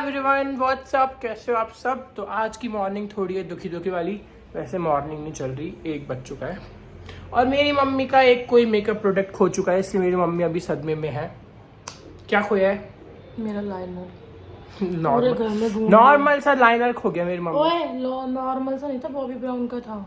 Everyone, what's up, कैसे हो आप सब। तो आज की मॉर्निंग थोड़ी है दुखी दुखी वाली। वैसे मॉर्निंग नहीं चल रही, 1 बज चुका है और मेरी मम्मी का एक कोई मेकअप प्रोडक्ट खो चुका है, इसलिए मेरी मम्मी अभी सदमे में है। क्या खोया है? मेरा लाइनर। नॉर्मल सा लाइनर खो गया मेरी मम्मी। ओए नॉर्मल सा नहीं था, बॉबी ब्राउन का था।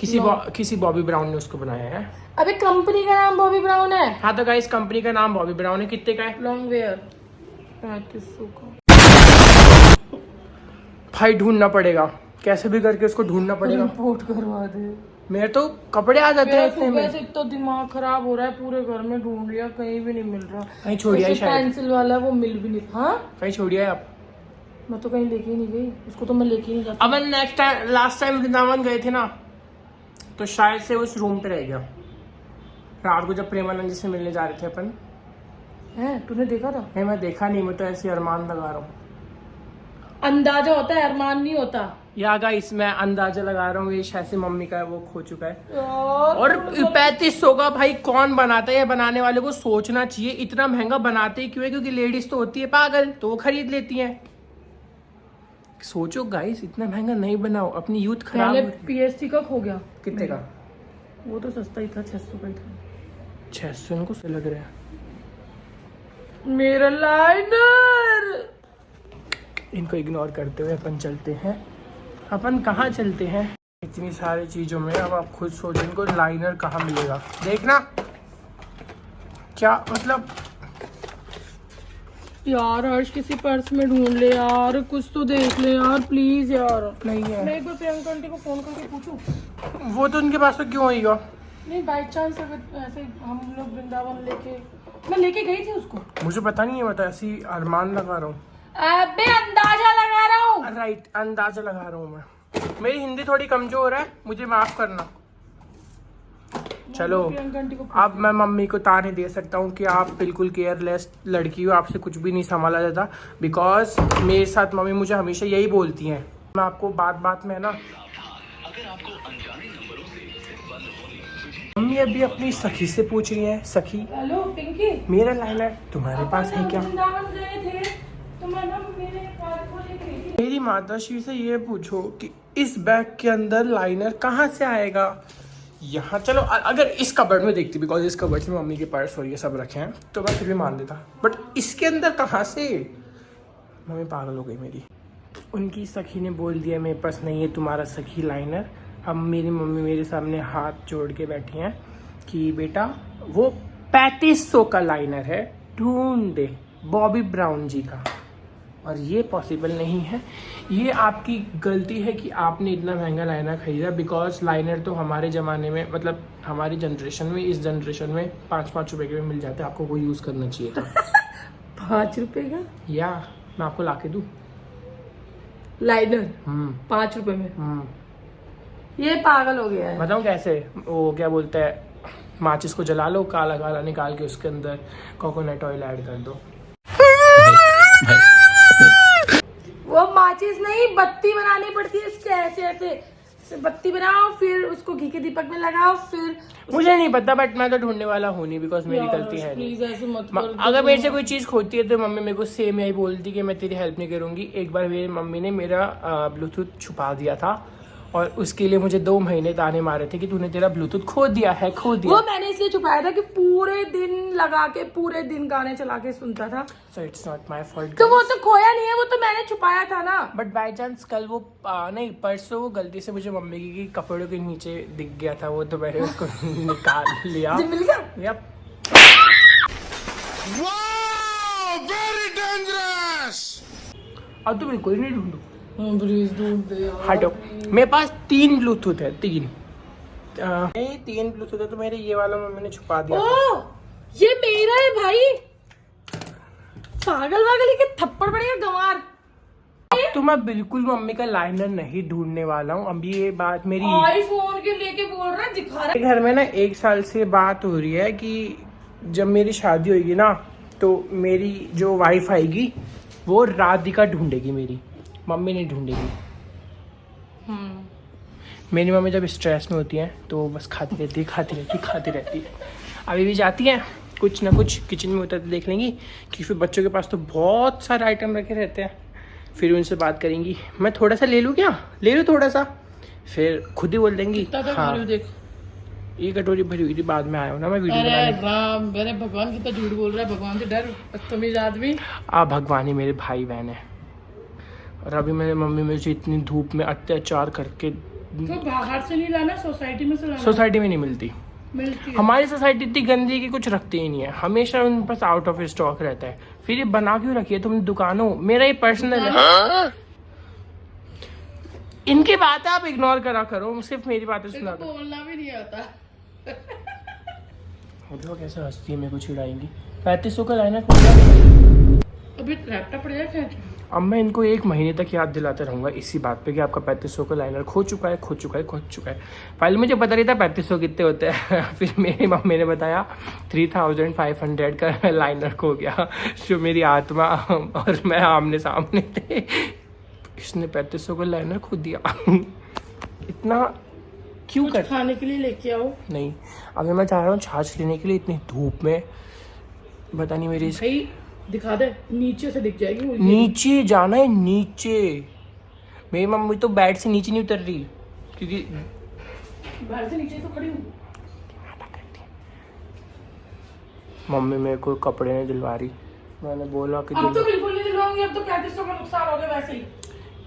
किसी बॉबी ब्राउन ने उसको बनाया है। अबे कंपनी का नाम बॉबी ब्राउन है। हाँ तो गाइस, कंपनी का नाम बॉबी ब्राउन है। कितने का है? लॉन्ग वेयर 3500 का। भाई ढूंढना पड़ेगा, कैसे भी करके उसको ढूंढना पड़ेगा। रिपोर्ट करवा दे। मेरे तो कपड़े आ जाते हैं इतने में। सुबह से इतना दिमाग खराब हो रहा है, पूरे घर में ढूंढ लिया, कहीं भी नहीं मिल रहा। कहीं छोड़िया शायद, पेंसिल वाला वो मिल भी नहीं। हाँ कहीं छोड़िया आप। मैं तो कहीं लेके ही नहीं गई उसको, तो मैं लेके ही नहीं जाती। अपन next time, last time Vrindavan गए थे ना, तो शायद से उस रूम पे रह गया रात को, जब प्रेमानंद जी से मिलने जा रहे थे अपन। है तूने देखा था? नहीं मैं देखा नहीं, मैं तो ऐसे अरमान लगा रहा हूँ। अंदाजा होता है, अरमान नहीं होता। या गाइस मैं अंदाजा लगा रहा हूँ, ये शायद से मम्मी का है, वो खो चुका है। और और 3500 का भाई कौन बनाता है? बनाने वाले को सोचना चाहिए, इतना महंगा बनाते ही क्यों है? क्योंकि लेडीज तो होती है पागल, तो वो खरीद लेती हैं। सोचो गाइस, इतना महंगा नहीं बनाओ, अपनी यूथ खराब। पीएससी का खो गया। कितने का? वो तो सस्ता ही था, 600 का ही था। 600 इनको से लग रहा है। मेरा लाइनर। इनको इग्नोर करते हुए अपन चलते हैं। अपन कहाँ चलते हैं? इतनी सारी चीजों में अब आप खुद सोचो, इनको लाइनर कहाँ मिलेगा? देखना क्या मतलब। यार हर्ष किसी पर्स में ढूंढ ले यार, कुछ तो देख ले यार प्लीज यार। नहीं है। मैं एक बार प्रियंका आंटी को फोन करके पूछूं? वो तो उनके पास तो क्यों होगा? नहीं बाई चांस अगर ऐसे हम लोग वृंदावन मैं लेके गई थी उसको। मुझे पता नहीं है, बता ऐसी अरमान लगा रहा हूँ। अबे अंदाजा लगा रहा हूँ। राइट, अंदाजा लगा रहा हूँ मैं। मेरी हिंदी थोड़ी कमजोर है, मुझे माफ करना। चलो अब मैं मम्मी को ताने दे सकता हूँ कि आप बिल्कुल केयरलेस लड़की हो, आपसे कुछ भी नहीं संभाला जाता। बिकॉज मेरे साथ मम्मी मुझे हमेशा यही बोलती हैं। मैं आपको बात बात में ना, मम्मी अभी अपनी सखी से पूछ रही है, सखी हेलो पिंकी, मेरा लाइनर तुम्हारे पास है क्या? वृंदावन गए थे तो मैं ना मेरे कार्ड को लेके गई थी। मेरी माता श्री से ये पूछो कि इस बैग के अंदर लाइनर कहाँ से आएगा। यहाँ चलो अगर इस कबर्ड में देखती, बिकॉज इस कबर्ड में मम्मी के पर्स और ये सब रखे हैं, तो मैं फिर भी मान लेता, बट इसके अंदर कहाँ से? मम्मी पागल हो गई मेरी। उनकी सखी ने बोल दिया मेरे पास नहीं है तुम्हारा सखी लाइनर। अब मेरी मम्मी मेरे सामने हाथ जोड़ के बैठी हैं कि बेटा वो 3500 का लाइनर है, ढूंढ दे बॉबी ब्राउन जी का। और ये पॉसिबल नहीं है, ये आपकी गलती है कि आपने इतना महंगा लाइनर खरीदा। बिकॉज लाइनर तो हमारे ज़माने में, मतलब हमारी जनरेशन में, इस जनरेशन में 5-5 रुपए के में मिल जाते हैं। आपको वो यूज़ करना चाहिए था। 5 रुपए का? या मैं आपको ला के दूँ लाइनर 5 रुपए में? ये पागल हो गया है। बताऊँ कैसे? वो क्या बोलते हैं, माचिस को जला लो, काला काला निकाल के उसके अंदर कोकोनट ऑयल ऐड कर दो। वो माचिस नहीं, बत्ती बनानी पड़ती है इसके, ऐसे ऐसे बत्ती बनाओ, फिर उसको घी के दीपक में लगाओ, फिर मुझे नहीं पता, बट मैं तो ढूंढने वाला हूँ नहीं, बिकॉज मेरी गलती है नहीं। प्लीज ऐसे मत कर। अगर मेरे से कोई चीज़ खोती है तो मम्मी मेरे को सेम यही बोलती कि मैं तेरी हेल्प नहीं करूँगी। एक बार मेरी मम्मी ने मेरा ब्लूटूथ छुपा दिया था और उसके लिए मुझे 2 महीने ताने मारे थे कि तूने तेरा ब्लूटूथ खो दिया है, खो दिया। वो मैंने इसलिए छुपाया था कि पूरे दिन लगा के, पूरे दिन गाने चला के सुनता था। So it's not my fault. तो वो तो खोया नहीं है, वो तो मैंने छुपाया था ना। बट बाई चांस कल वो नहीं, परसों वो गलती से मुझे मम्मी की कपड़ों के नीचे दिख गया था वो, तो मैंने उसको निकाल लिया। मिल गया? यप। Very dangerous. अब तो मैं कोई नहीं ढूंढू। प्लीज ढूंढ दे यार। हटो, मेरे पास 3 ब्लूटूथ है, 3 नहीं 3 ब्लूटूथ है, तो मेरे ये वाला मम्मी ने छुपा दिया। ओ ये मेरा है भाई, पागल वागल के थप्पड़ पड़ेगा गंवार। अब तो मैं बिल्कुल मम्मी का लाइनर नहीं ढूंढने वाला हूँ। अभी ये बात मेरी आईफोन के लेके बोल रहा है, दिखा रहा है। घर में ना 1 साल से बात हो रही है कि जब मेरी शादी होगी ना, तो मेरी जो वाइफ आएगी वो राधिका ढूंढेगी, मेरी मम्मी नहीं ढूंढेगी। मेरी मम्मी जब स्ट्रेस में होती है तो बस खाती रहती है। अभी भी जाती हैं कुछ ना कुछ किचन में उतर देख लेंगी, क्योंकि फिर बच्चों के पास तो बहुत सारे आइटम रखे रहते हैं। फिर उनसे बात करेंगी, मैं थोड़ा सा ले लूँ क्या, ले लूँ थोड़ा सा, फिर खुद ही बोल देंगी हाँ। देख ये कटोरी भरी हुई थी, बाद में आया हूँ ना मैं वीडियो अरे बनाने। राम, मेरे भगवान कितना झूठ बोल रहा है, भगवान से डर, बदतमीज आदमी। आप भगवान ही मेरे भाई बहन है। और अभी मेरी मम्मी मुझे इतनी धूप में अत्याचार करके, तो बाहर से नहीं लाना, सोसाइटी में से लाना। सोसाइटी में नहीं मिलती, मिलती है। हमारी सोसाइटी इतनी गंदी की कुछ रखती ही नहीं है, हमेशा उनके पास आउट ऑफ स्टॉक रहता है। फिर ये बना क्यों रखी है तुम दुकानों, मेरा ये पर्सनल है। इनकी बात आप इग्नोर करा करो, सिर्फ मेरी बातें सुना करो। बोलना भी नहीं आता। देखो कैसे हंसती है, मेरे को चिढ़ाएंगी। 3500 का लाइनर अभी लैपटॉप पड़ जाए। अब मैं इनको 1 महीने तक याद दिलाते रहूंगा इसी बात पे कि आपका 3500 का लाइनर खो चुका है, खो चुका है, खो चुका है। पहले मुझे पता नहीं था 3500 कितने होते हैं। फिर मेरी मम्मी ने बताया 3500 का लाइनर खो गया। जो मेरी आत्मा और मैं आमने सामने थे, इसने 3500 का लाइनर खो दिया। इतना क्यों कर, खाने के लिए लेके आओ। नहीं अभी मैं चाह रहा हूँ छाछ लेने के लिए इतनी धूप में, पता नहीं मेरी भाई दिखा दे, नीचे से दिख जाएगी। नीचे जाना है, नीचे। मेरी मम्मी तो बेड से नीचे नहीं उतर रही, क्योंकि बाहर से नीचे तो खड़ी हूँ। मम्मी मेरे को कपड़े नहीं दिलवा रही, मैंने बोला कि अब तो बिल्कुल नहीं दिलवाऊंगी, अब तो 3500 का नुकसान हो गया वैसे ही।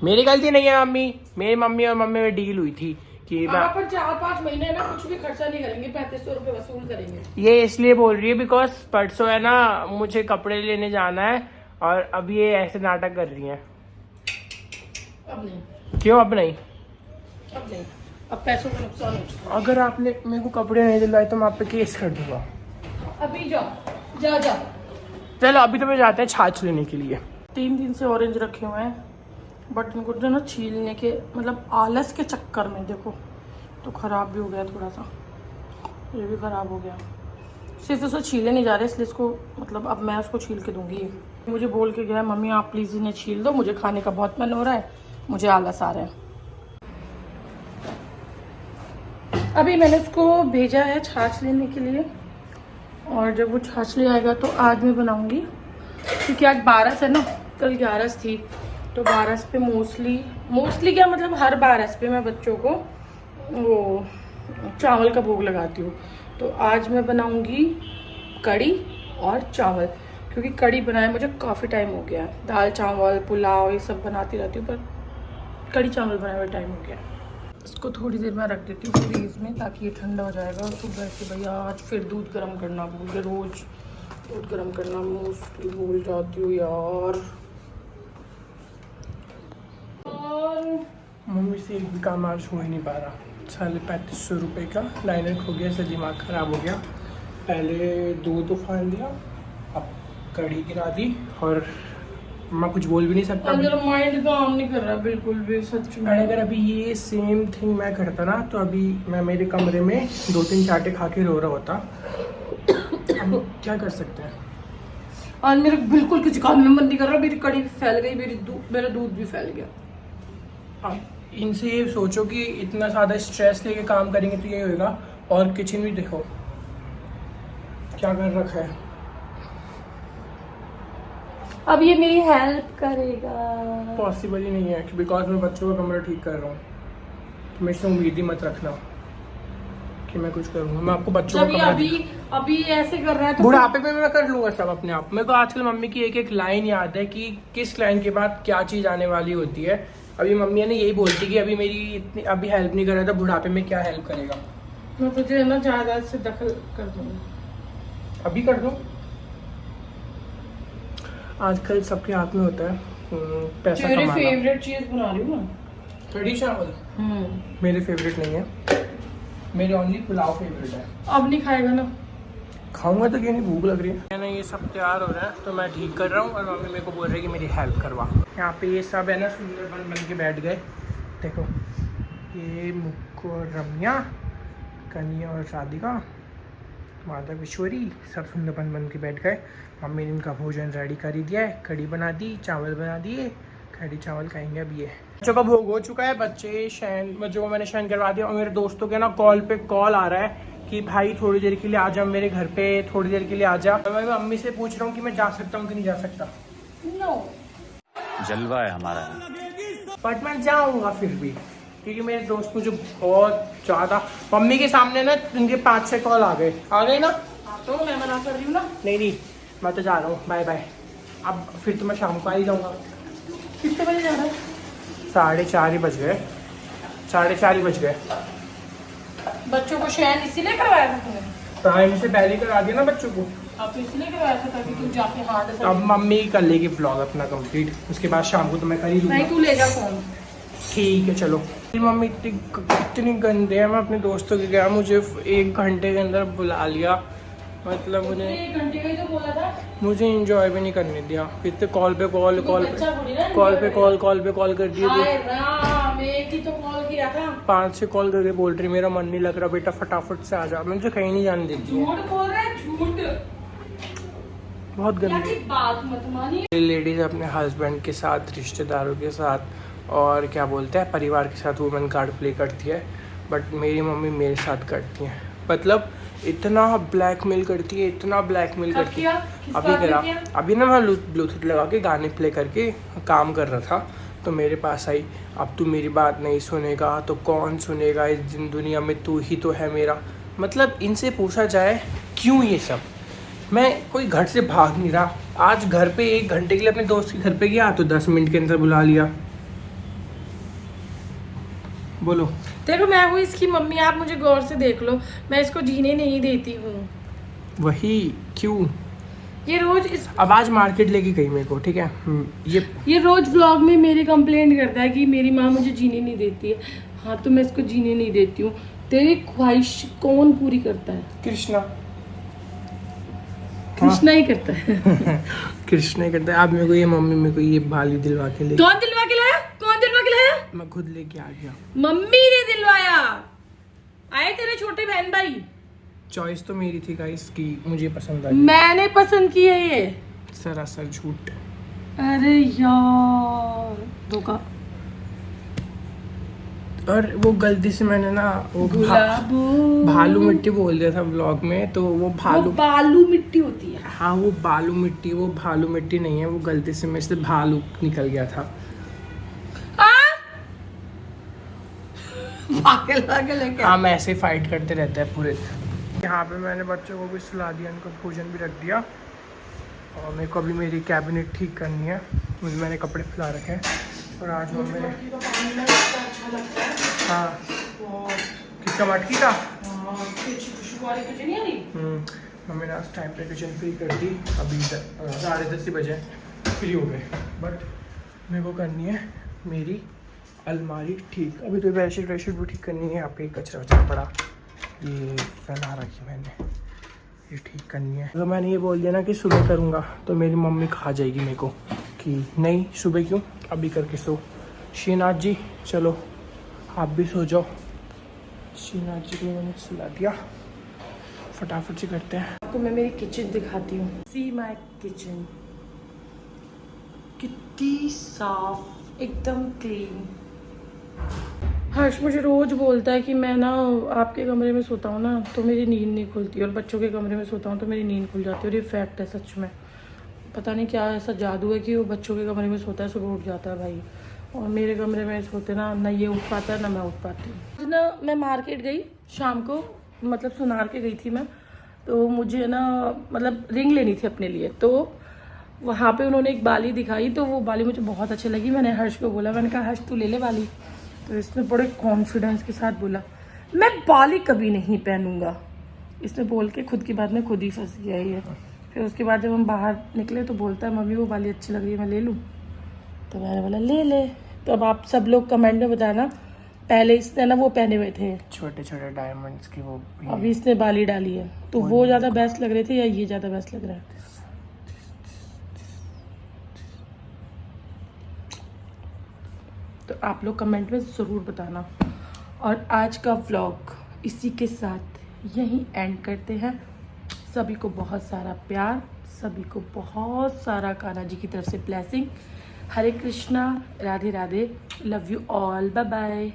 मेरी गलती नहीं है मम्मी, मेरी मम्मी और मम्मी में डील हुई थी कि अपन 4-5 महीने ना कुछ भी खर्चा नहीं करेंगे, 3500 रुपए वसूल करेंगे। ये इसलिए बोल रही है बिकॉज परसों है ना मुझे कपड़े लेने जाना है, और अब ये ऐसे नाटक कर रही हैं। अब नहीं, क्यों अब नहीं? अब नहीं, अब पैसों का नुकसान हो चुका। अगर आपने मेरे को कपड़े नहीं दिलवाए तो मैं आप पे केस कर दूंगा। अभी जाओ, जा। चलो अभी तो मैं जाते हैं छाछ लेने के लिए। 3 दिन से ऑरेंज रखे हुए हैं, बट इनको जो ना छीलने के मतलब आलस के चक्कर में देखो तो ख़राब भी हो गया थोड़ा सा, ये भी ख़राब हो गया। सिर्फ उसको छीले नहीं जा रहे, इसलिए इसको मतलब अब मैं उसको छील के दूंगी। मुझे बोल के गया मम्मी आप प्लीज़ इन्हें छील दो, मुझे खाने का बहुत मन हो रहा है, मुझे आलस आ रहा है। अभी मैंने उसको भेजा है छाछ लेने के लिए, और जब वो छाछ ले आएगा तो आज मैं बनाऊंगी, क्योंकि आज 12 है ना, कल 11 थी, तो 12 पे मोस्टली क्या मतलब हर 12 पे मैं बच्चों को वो चावल का भोग लगाती हूँ। तो आज मैं बनाऊंगी कड़ी और चावल, क्योंकि कड़ी बनाए मुझे काफ़ी टाइम हो गया है। दाल चावल पुलाव ये सब बनाती रहती हूँ, पर कड़ी चावल बनाए हुए टाइम हो गया। इसको थोड़ी देर में रख देती हूँ फ्रीज में, ताकि ये ठंडा हो जाएगा। और सुबह से भैया आज फिर दूध गर्म करना भूल गए, रोज़ दूध गर्म करना मोस्टली भूल जाती हूँ यार। मम्मी से एक भी काम आज हो ही नहीं पा रहा। 3500 रुपये का लाइनर खो गया, इससे दिमाग ख़राब हो गया। पहले दूध उफान दिया, अब कड़ी गिरा दी, और मैं कुछ बोल भी नहीं सकता। मेरा माइंड काम नहीं कर रहा बिल्कुल भी, सच में। अगर अभी ये सेम थिंग मैं करता ना, तो अभी मैं मेरे कमरे में 2-3 चाटे खा के रो रहा होता। हम क्या कर सकते हैं? आज मेरे बिल्कुल किसी काम में मन नहीं कर रहा, मेरी कड़ी भी फैल गई, मेरा दूध भी फैल गया। अब इनसे ये सोचो कि इतना ज़्यादा स्ट्रेस लेके काम करेंगे तो ये होगा। और किचन भी देखो क्या कर रखा है। अब ये मेरी हेल्प करेगा? पॉसिबल ही नहीं है, बिकॉज मैं बच्चों का कमरा ठीक कर रहा हूँ। तो मेरे से उम्मीद ही मत रखना कि मैं कुछ करूँगा। मैं आपको बच्चों का कमरा अभी ऐसे कर रहा है तो बुढ़ापे में मैं कर लूँगा सब अपने आप। मेरे को आजकल मम्मी की एक लाइन याद है कि किस लाइन के बाद क्या चीज़ आने वाली होती है। अभी मम्मी ने यही बोलती कि अभी मेरी इतनी अभी हेल्प नहीं कर रहा था, बुढ़ापे में क्या हेल्प करेगा। मैं तुझे ना जायदाद से दखल कर दूँगी। अभी कर दो। आजकल सबके हाथ में होता है पैसा मेरी कमाना। फेवरेट चीज बना रही हूँ मैं, कड़ी चावल। मेरे फेवरेट नहीं है, मेरे ओनली पुलाव फेवरेट है। अब नहीं खाएगा ना? खाऊंगा तो क्यों नहीं, भूख लग रही है। मैंने ये सब तैयार हो रहा है तो मैं ठीक कर रहा हूँ, और मम्मी मेरे को बोल रही है कि मेरी हेल्प करवा। यहाँ पे ये सब है ना सुंदर बन के बैठ गए। देखो ये मुक्को और रम्या, कन्या और राधिका, माता किशोरी, सब सुंदर बन के बैठ गए। मम्मी ने इनका भोजन रेडी कर ही दिया है, कड़ी बना दी, चावल बना दिए, कड़ी चावल खाएंगे अब। ये बच्चों का भोग हो चुका है, बच्चों को मैंने शयन करवा दिया। और मेरे दोस्तों के ना कॉल पे कॉल आ रहा है कि भाई थोड़ी देर के लिए आ जा मेरे घर पे, थोड़ी देर के लिए आ जा। तो मैं मम्मी से पूछ रहा हूँ कि मैं जा सकता हूँ कि नहीं जा सकता। नो जलवा है हमारा। बट मैं जाऊँगा फिर भी, क्योंकि मेरे दोस्त मुझे बहुत ज़्यादा, मम्मी के सामने ना उनके 5-6 कॉल आ गए ना। तो मैं मना कर रही हूँ ना। नहीं मैं तो जा रहा हूँ, बाय बाय। अब फिर तो मैं शाम को आ ही जाऊँगा। कितने बजे जा रहा है? 4:30 ही बज गए, 4:30 ही बज गए। बच्चों को शयन इसीलिए करवाया था तुमने? टाइम से पहले करा दिया ना बच्चों को। आप तो इसलिए करवाया था ताकि तुम जाके हाथ। अब मम्मी कर लेगी व्लॉग अपना कंप्लीट, उसके बाद शाम को तो मैं कर ही लूँगा। नहीं तू ले जा फोन। ठीक है चलो। मेरी मम्मी इतनी गंदे है, मैं अपने दोस्तों के गया, मुझे 1 घंटे के अंदर बुला लिया। मतलब मुझे 1 घंटे का ही तो बोला था। मुझे इंजॉय भी नहीं करने दिया। इतने कॉल पे कॉल कर दिए। हाय राम, एक ही तो कॉल किया था। 5-6 कॉल करके बोल रही मेरा मन नहीं लग रहा बेटा, फटाफट से आ जा। मैं मुझे कहीं नहीं जाने देती है। झूठ बोल रहा है, झूठ। बहुत गंदी बात मत मानिए। लेडीज अपने हस्बैंड के साथ, रिश्तेदारों के साथ और क्या बोलते हैं परिवार के साथ वुमेन कार्ड प्ले करती है, बट मेरी मम्मी मेरे साथ करती है। मतलब इतना ब्लैकमेल करती है, इतना ब्लैकमेल करती है। अभी करा, अभी ना मैं ब्लूटूथ लगा के गाने प्ले करके काम कर रहा था, तो मेरे पास आई, अब तू मेरी बात नहीं सुनेगा तो कौन सुनेगा इस दुनिया में, तू ही तो है मेरा। मतलब इनसे पूछा जाए क्यों ये सब। मैं कोई घर से भाग नहीं रहा। आज घर पे 1 घंटे के लिए अपने दोस्त के घर पे गया तो 10 मिनट के अंदर बुला लिया। बोलो। देखो मैं हूँ इसकी मम्मी, आप मुझे गौर से देख लो, मैं इसको जीने नहीं देती हूँ। वही क्यों? ये रोज अब आज मार्केट लेके गई मेरे को, ठीक है। ये रोज व्लॉग में मेरी कंप्लेंट करता है कि मेरी माँ मुझे जीने नहीं देती है। हाँ तो मैं इसको जीने नहीं देती हूँ। तेरी ख्वाहिश कौन पूरी करता है? कृष्णा। कृष्णा ही करता है। कृष्णा ही करता है। अब मेरे को ये मम्मी मेरे को ये बाली दिलवा के ले। कौन दिलवा के लाया? कौन दिलवा के लाया? मैं खुद लेके आ गया। मम्मी ने दिलवाया। आए तेरे छोटे बहन भाई। चॉइस तो मेरी थी गाइस की, मुझे पसंद आई। मैंने पसंद की है ये। सरासर झूठ। अरे यार धोखा। और वो गलती से मैंने ना वो भालू मिट्टी बोल दिया था व्लॉग में, तो वो बालू मिट्टी होती है। हाँ वो बालू मिट्टी, वो भालू मिट्टी नहीं है, वो गलती से मेरे से भालू निकल गया था। हम ऐसे फाइट करते रहते हैं पूरे दिन। यहाँ पे मैंने बच्चों को भी सुला दिया, उनको भोजन भी रख दिया, और मेरे को अभी मेरी कैबिनेट ठीक करनी है। मुझे मैंने कपड़े फैला रखे हैं, और आज मम्मी ने हाँ किसका मटकी का मम्मी ने आज टाइम पे किचन फ्री कर दी। अभी 10:30 ही बजे फ्री हो गए, बट मेरे को करनी है मेरी अलमारी ठीक। अभी तो बेडशीट भी ठीक करनी है। यहाँ पे कचरा वचरा पड़ा, ये फैला रखी मैंने, ये ठीक करनी है। अगर मैंने ये बोल दिया ना कि सुबह करूँगा तो मेरी मम्मी खा जाएगी मेरे को कि नहीं सुबह क्यों, अभी करके सो। श्रीनाथ जी चलो आप भी सो जाओ। श्रीनाथ जी को मैंने सुला दिया, फटाफट से करते हैं। आपको मैं मेरी किचन दिखाती हूँ। सी माय किचन, कितनी साफ, एकदम क्लीन। हर्ष मुझे रोज बोलता है कि मैं ना आपके कमरे में सोता हूँ ना तो मेरी नींद नहीं खुलती, और बच्चों के कमरे में सोता हूँ तो मेरी नींद खुल जाती है। और ये फैक्ट है सच में। पता नहीं क्या ऐसा जादू है कि वो बच्चों के कमरे में सोता है, सुबह उठ जाता है भाई, और मेरे कमरे में सोते ना ये उठ पाता है ना मैं उठ पाती हूँ। ना मैं मार्केट गई शाम को, मतलब सुनार के गई थी मैं, तो मुझे ना मतलब रिंग लेनी थी अपने लिए, तो वहाँ पे उन्होंने एक बाली दिखाई, तो वो बाली मुझे बहुत अच्छी लगी। मैंने हर्ष को बोला, मैंने कहा हर्ष तू ले ले बाली, तो इसने बड़े कॉन्फिडेंस के साथ बोला मैं बाली कभी नहीं पहनूंगा। इसने बोल के खुद की बात में खुद ही फंस गया ये। फिर उसके बाद जब हम बाहर निकले तो बोलता है मम्मी वो बाली अच्छी लग रही है, मैं ले लूँ? तो मैंने बोला ले ले। तो अब आप सब लोग कमेंट में बताना, पहले इसने ना वो पहने हुए थे छोटे छोटे डायमंड्स की, वो अभी इसने बाली डाली है, तो वो ज़्यादा बेस्ट लग रहे थे या ये ज़्यादा बेस्ट लग रहा है? तो आप लोग कमेंट में ज़रूर बताना। और आज का व्लॉग इसी के साथ यहीं एंड करते हैं। सभी को बहुत सारा प्यार, सभी को बहुत सारा कान्हा जी की तरफ से blessing. Hare Krishna, Radhe Radhe, love you all, bye bye.